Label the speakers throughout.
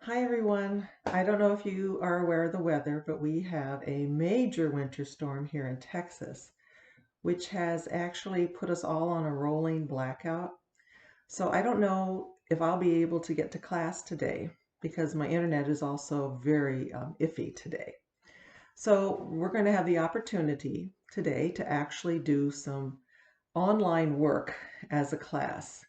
Speaker 1: Hi everyone. I don't know if you are aware of the weather, but we have a major winter storm here in Texas, which has actually put us all on a rolling blackout. So I don't know if I'll be able to get to class today because my internet is also very iffy today. So we're going to have the opportunity today to actually do some online work as a class.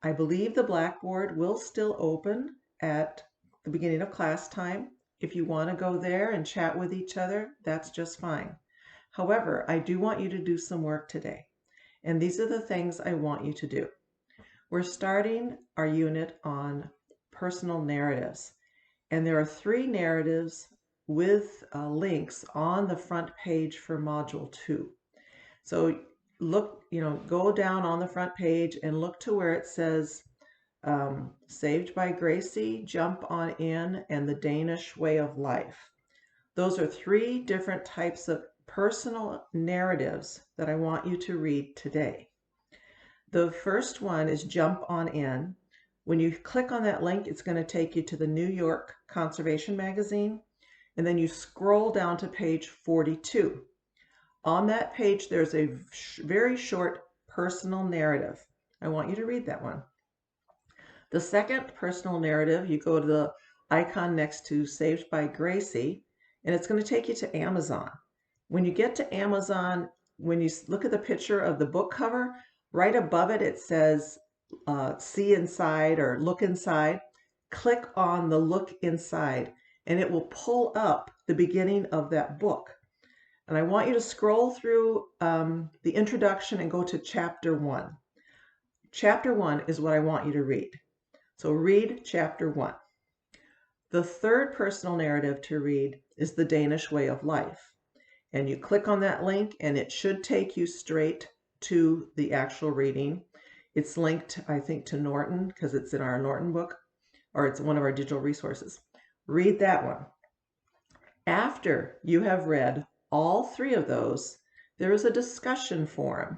Speaker 1: I believe the Blackboard will still open at the beginning of class time. If you want to go there and chat with each other, that's just fine. However, I do want you to do some work today. And these are the things I want you to do. We're starting our unit on personal narratives. And there are 3 narratives with links on the front page for Module 2. So look, go down on the front page and look to where it says Saved by Gracie, Jump on In, and The Danish Way of Life. Those are 3 different types of personal narratives that I want you to read today. The first one is Jump on In. When you click on that link, it's going to take you to the New York Conservation Magazine, and then you scroll down to page 42. On that page, there's a very short personal narrative. I want you to read that one. The second personal narrative, you go to the icon next to Saved by Gracie, and it's going to take you to Amazon. When you get to Amazon, when you look at the picture of the book cover, right above it, it says see inside or look inside. Click on the look inside, and it will pull up the beginning of that book. And I want you to scroll through the introduction and go to chapter 1. Chapter 1 is what I want you to read. So read chapter 1. The third personal narrative to read is The Danish Way of Life. And you click on that link and it should take you straight to the actual reading. It's linked, I think, to Norton because it's in our Norton book, or it's one of our digital resources. Read that one. After you have read all 3 of those, there is a discussion forum.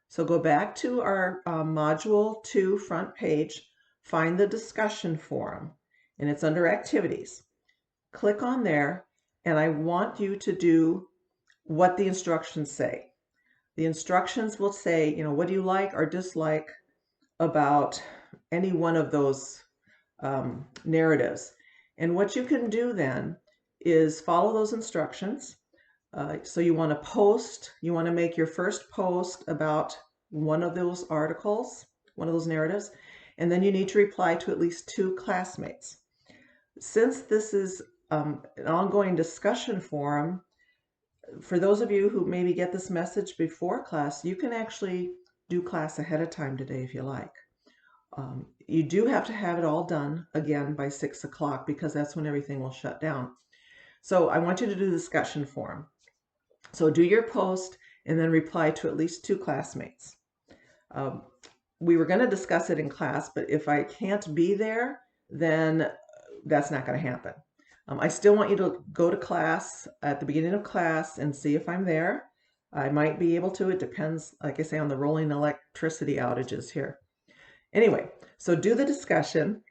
Speaker 1: So go back to our Module 2 front page, find the discussion forum, and it's under activities. Click on there, and I want you to do what the instructions say. The instructions will say, what do you like or dislike about any one of those narratives. And what you can do then is follow those instructions. So you want to make your first post about one of those articles, one of those narratives, and then you need to reply to at least 2 classmates. Since this is an ongoing discussion forum, for those of you who maybe get this message before class, you can actually do class ahead of time today if you like. You do have to have it all done again by 6 o'clock because that's when everything will shut down. So I want you to do the discussion forum. So do your post and then reply to at least 2 classmates. We were going to discuss it in class, but if I can't be there, then that's not going to happen. I still want you to go to class at the beginning of class and see if I'm there. I might be able to. It depends, like I say, on the rolling electricity outages here. Anyway, so do the discussion,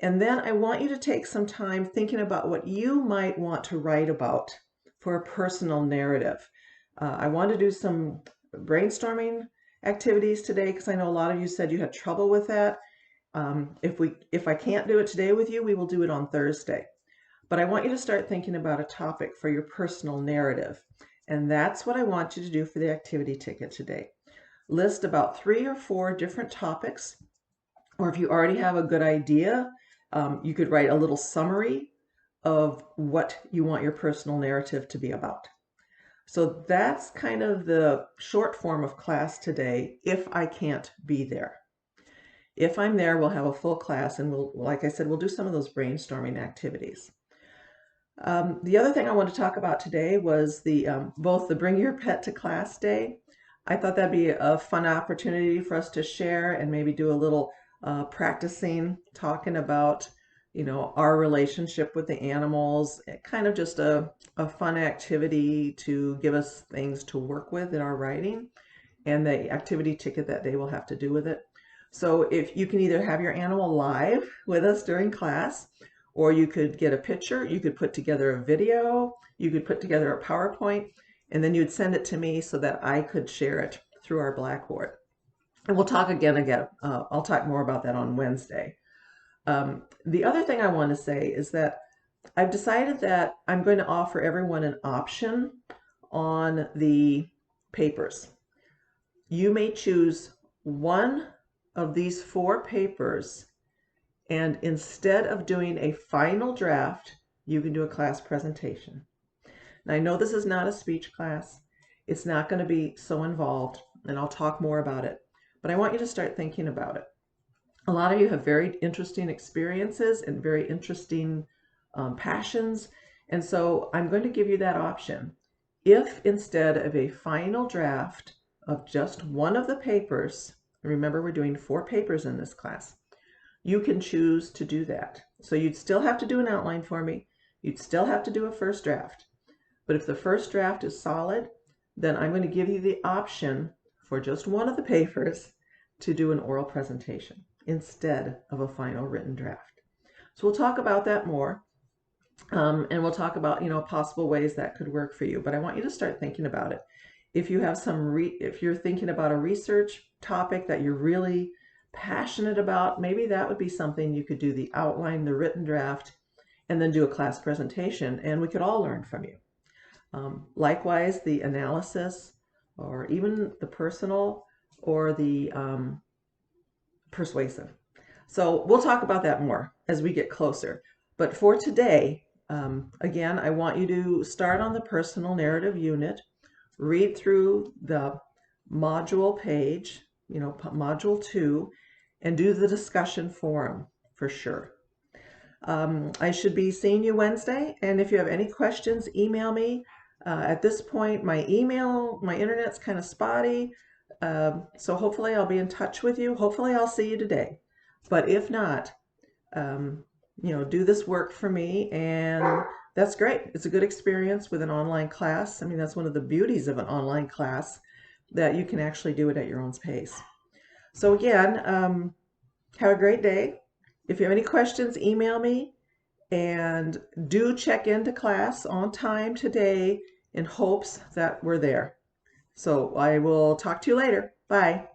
Speaker 1: and then I want you to take some time thinking about what you might want to write about for a personal narrative. I want to do some brainstorming activities today because I know a lot of you said you had trouble with that. If I can't do it today with you, we will do it on Thursday. But I want you to start thinking about a topic for your personal narrative. And that's what I want you to do for the activity ticket today. List about 3 or 4 different topics, or if you already have a good idea, you could write a little summary of what you want your personal narrative to be about. So that's kind of the short form of class today if I can't be there. If I'm there, we'll have a full class and like I said, we'll do some of those brainstorming activities. The other thing I want to talk about today was both the Bring Your Pet to Class Day. I thought that'd be a fun opportunity for us to share and maybe do a little practicing, talking about, our relationship with the animals, kind of just a fun activity to give us things to work with in our writing, and the activity ticket that day will have to do with it. So if you can either have your animal live with us during class, or you could get a picture, you could put together a video, you could put together a PowerPoint, and then you'd send it to me so that I could share it through our Blackboard. And we'll talk again. I'll talk more about that on Wednesday. The other thing I want to say is that I've decided that I'm going to offer everyone an option on the papers. You may choose one of these 4 papers, and instead of doing a final draft, you can do a class presentation. Now, I know this is not a speech class. It's not going to be so involved, and I'll talk more about it. But I want you to start thinking about it. A lot of you have very interesting experiences and very interesting passions. And so I'm going to give you that option. If instead of a final draft of just one of the papers, remember we're doing 4 papers in this class, you can choose to do that. So you'd still have to do an outline for me. You'd still have to do a first draft. But if the first draft is solid, then I'm going to give you the option for just one of the papers to do an oral presentation instead of a final written draft. So we'll talk about that more. And we'll talk about, possible ways that could work for you. But I want you to start thinking about it. If you have if you're thinking about a research topic that you're really passionate about, maybe that would be something you could do the outline, the written draft, and then do a class presentation, and we could all learn from you. Likewise, the analysis, or even the personal, or the persuasive. So we'll talk about that more as we get closer. But for today, again, I want you to start on the personal narrative unit, read through the module page, module 2, and do the discussion forum for sure. I should be seeing you Wednesday, and if you have any questions, email me. At this point, my internet's kind of spotty, so hopefully I'll be in touch with you. Hopefully I'll see you today. But if not, do this work for me, and that's great. It's a good experience with an online class. I mean, that's one of the beauties of an online class, that you can actually do it at your own pace. So again, have a great day. If you have any questions, email me, and do check into class on time today in hopes that we're there. So I will talk to you later. Bye.